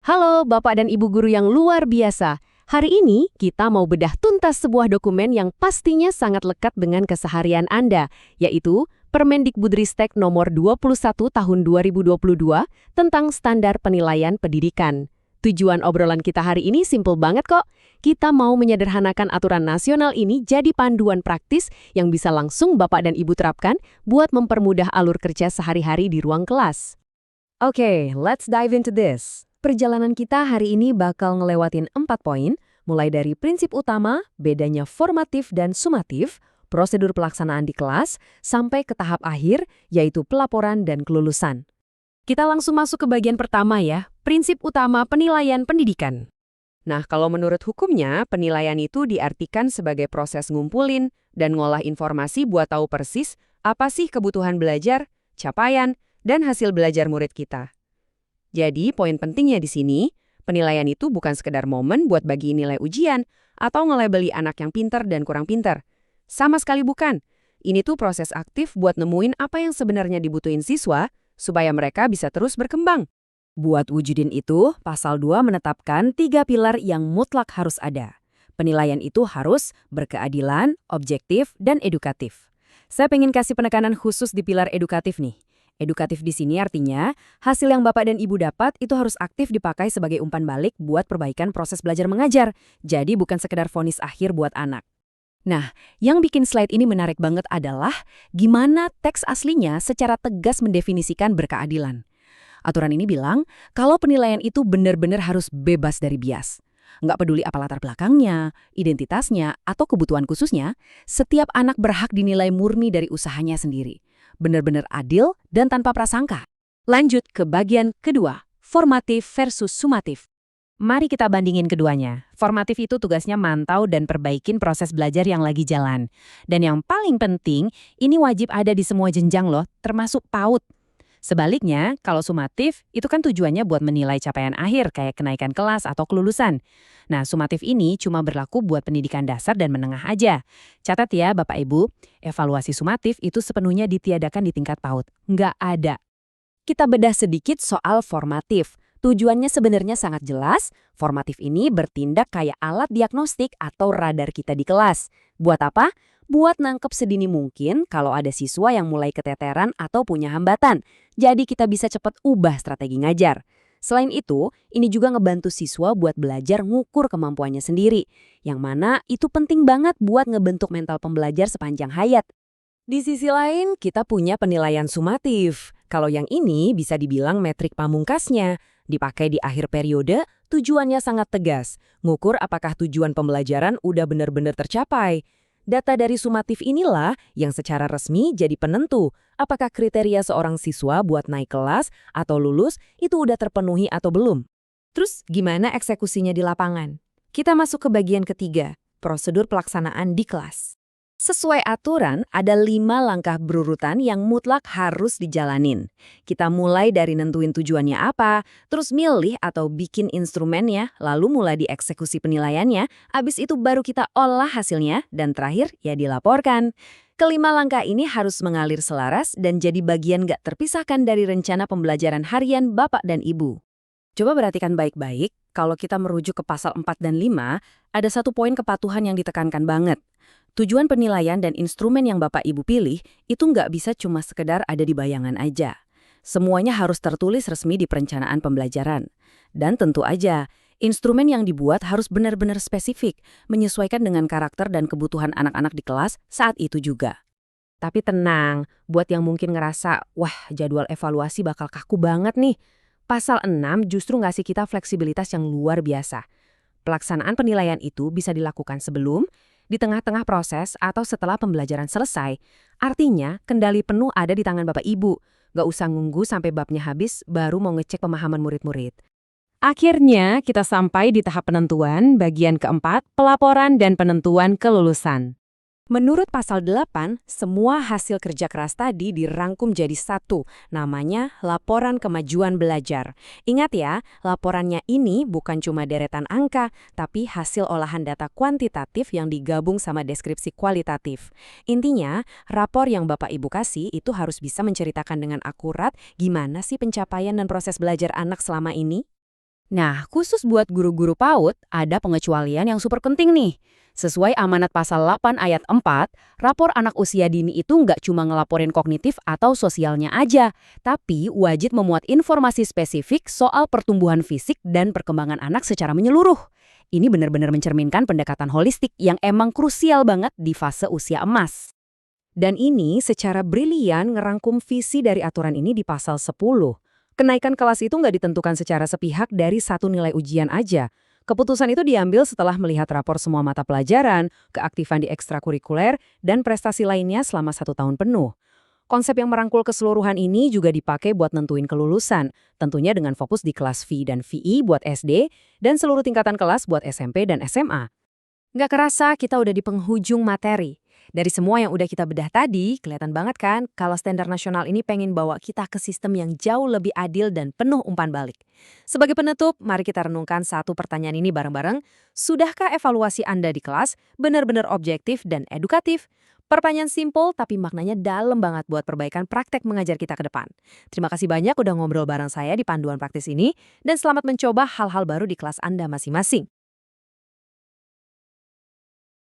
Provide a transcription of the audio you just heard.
Halo Bapak dan Ibu guru yang luar biasa. Hari ini kita mau bedah tuntas sebuah dokumen yang pastinya sangat lekat dengan keseharian Anda, yaitu Permendikbudristek nomor 21 tahun 2022 tentang standar penilaian pendidikan. Tujuan obrolan kita hari ini simpel banget kok. Kita mau menyederhanakan aturan nasional ini jadi panduan praktis yang bisa langsung Bapak dan Ibu terapkan buat mempermudah alur kerja sehari-hari di ruang kelas. Oke, let's dive into this. Perjalanan kita hari ini bakal ngelewatin 4 poin, mulai dari prinsip utama, bedanya formatif dan sumatif, prosedur pelaksanaan di kelas, sampai ke tahap akhir, yaitu pelaporan dan kelulusan. Kita langsung masuk ke bagian pertama ya, prinsip utama penilaian pendidikan. Nah, kalau menurut hukumnya, penilaian itu diartikan sebagai proses ngumpulin dan ngolah informasi buat tahu persis apa sih kebutuhan belajar, capaian, dan hasil belajar murid kita. Jadi, poin pentingnya di sini, penilaian itu bukan sekedar momen buat bagi nilai ujian atau ngelabeli anak yang pintar dan kurang pintar. Sama sekali bukan. Ini tuh proses aktif buat nemuin apa yang sebenarnya dibutuhin siswa supaya mereka bisa terus berkembang. Buat wujudin itu, Pasal 2 menetapkan 3 pilar yang mutlak harus ada. Penilaian itu harus berkeadilan, objektif, dan edukatif. Saya pengen kasih penekanan khusus di pilar edukatif nih. Edukatif di sini artinya, hasil yang Bapak dan Ibu dapat itu harus aktif dipakai sebagai umpan balik buat perbaikan proses belajar mengajar. Jadi bukan sekedar vonis akhir buat anak. Nah, yang bikin slide ini menarik banget adalah gimana teks aslinya secara tegas mendefinisikan berkeadilan. Aturan ini bilang, kalau penilaian itu benar-benar harus bebas dari bias. Nggak peduli apa latar belakangnya, identitasnya, atau kebutuhan khususnya, setiap anak berhak dinilai murni dari usahanya sendiri. Benar-benar adil dan tanpa prasangka. Lanjut ke bagian kedua, formatif versus sumatif. Mari kita bandingin keduanya. Formatif itu tugasnya mantau dan perbaikin proses belajar yang lagi jalan. Dan yang paling penting, ini wajib ada di semua jenjang loh, termasuk PAUD. Sebaliknya, kalau sumatif, itu kan tujuannya buat menilai capaian akhir kayak kenaikan kelas atau kelulusan. Nah, sumatif ini cuma berlaku buat pendidikan dasar dan menengah aja. Catat ya, Bapak Ibu, evaluasi sumatif itu sepenuhnya ditiadakan di tingkat PAUD. Nggak ada. Kita bedah sedikit soal formatif. Tujuannya sebenarnya sangat jelas, formatif ini bertindak kayak alat diagnostik atau radar kita di kelas. Buat apa? Buat nangkep sedini mungkin kalau ada siswa yang mulai keteteran atau punya hambatan. Jadi kita bisa cepat ubah strategi ngajar. Selain itu, ini juga ngebantu siswa buat belajar ngukur kemampuannya sendiri. Yang mana itu penting banget buat ngebentuk mental pembelajar sepanjang hayat. Di sisi lain, kita punya penilaian sumatif. Kalau yang ini bisa dibilang metrik pamungkasnya. Dipakai di akhir periode, tujuannya sangat tegas. Ngukur apakah tujuan pembelajaran udah benar-benar tercapai. Data dari sumatif inilah yang secara resmi jadi penentu apakah kriteria seorang siswa buat naik kelas atau lulus itu udah terpenuhi atau belum. Terus gimana eksekusinya di lapangan? Kita masuk ke bagian ketiga, prosedur pelaksanaan di kelas. Sesuai aturan, ada 5 langkah berurutan yang mutlak harus dijalanin. Kita mulai dari nentuin tujuannya apa, terus milih atau bikin instrumennya, lalu mulai dieksekusi penilaiannya, abis itu baru kita olah hasilnya, dan terakhir ya dilaporkan. Kelima langkah ini harus mengalir selaras dan jadi bagian gak terpisahkan dari rencana pembelajaran harian Bapak dan Ibu. Coba perhatikan baik-baik, kalau kita merujuk ke pasal 4 dan 5, ada satu poin kepatuhan yang ditekankan banget. Tujuan penilaian dan instrumen yang Bapak Ibu pilih itu nggak bisa cuma sekedar ada di bayangan aja. Semuanya harus tertulis resmi di perencanaan pembelajaran. Dan tentu aja, instrumen yang dibuat harus benar-benar spesifik, menyesuaikan dengan karakter dan kebutuhan anak-anak di kelas saat itu juga. Tapi tenang, buat yang mungkin ngerasa, wah jadwal evaluasi bakal kaku banget nih. Pasal 6 justru ngasih kita fleksibilitas yang luar biasa. Pelaksanaan penilaian itu bisa dilakukan sebelum, di tengah-tengah proses atau setelah pembelajaran selesai. Artinya, kendali penuh ada di tangan Bapak Ibu. Nggak usah nunggu sampai babnya habis baru mau ngecek pemahaman murid-murid. Akhirnya, kita sampai di tahap penentuan, bagian keempat, pelaporan dan penentuan kelulusan. Menurut pasal 8, semua hasil kerja keras tadi dirangkum jadi satu, namanya laporan kemajuan belajar. Ingat ya, laporannya ini bukan cuma deretan angka, tapi hasil olahan data kuantitatif yang digabung sama deskripsi kualitatif. Intinya, rapor yang Bapak Ibu kasih itu harus bisa menceritakan dengan akurat gimana sih pencapaian dan proses belajar anak selama ini. Nah, khusus buat guru-guru PAUD, ada pengecualian yang super penting nih. Sesuai amanat pasal 8 ayat 4, rapor anak usia dini itu nggak cuma ngelaporin kognitif atau sosialnya aja, tapi wajib memuat informasi spesifik soal pertumbuhan fisik dan perkembangan anak secara menyeluruh. Ini benar-benar mencerminkan pendekatan holistik yang emang krusial banget di fase usia emas. Dan ini secara brilian ngerangkum visi dari aturan ini di pasal 10. Kenaikan kelas itu nggak ditentukan secara sepihak dari satu nilai ujian aja. Keputusan itu diambil setelah melihat rapor semua mata pelajaran, keaktifan di ekstrakurikuler, dan prestasi lainnya selama 1 tahun penuh. Konsep yang merangkul keseluruhan ini juga dipakai buat nentuin kelulusan, tentunya dengan fokus di kelas V dan VI buat SD, dan seluruh tingkatan kelas buat SMP dan SMA. Nggak kerasa kita udah di penghujung materi. Dari semua yang udah kita bedah tadi, kelihatan banget kan kalau standar nasional ini pengen bawa kita ke sistem yang jauh lebih adil dan penuh umpan balik. Sebagai penutup, mari kita renungkan satu pertanyaan ini bareng-bareng. Sudahkah evaluasi Anda di kelas benar-benar objektif dan edukatif? Pertanyaan simpel tapi maknanya dalam banget buat perbaikan praktek mengajar kita ke depan. Terima kasih banyak udah ngobrol bareng saya di panduan praktis ini, dan selamat mencoba hal-hal baru di kelas Anda masing-masing.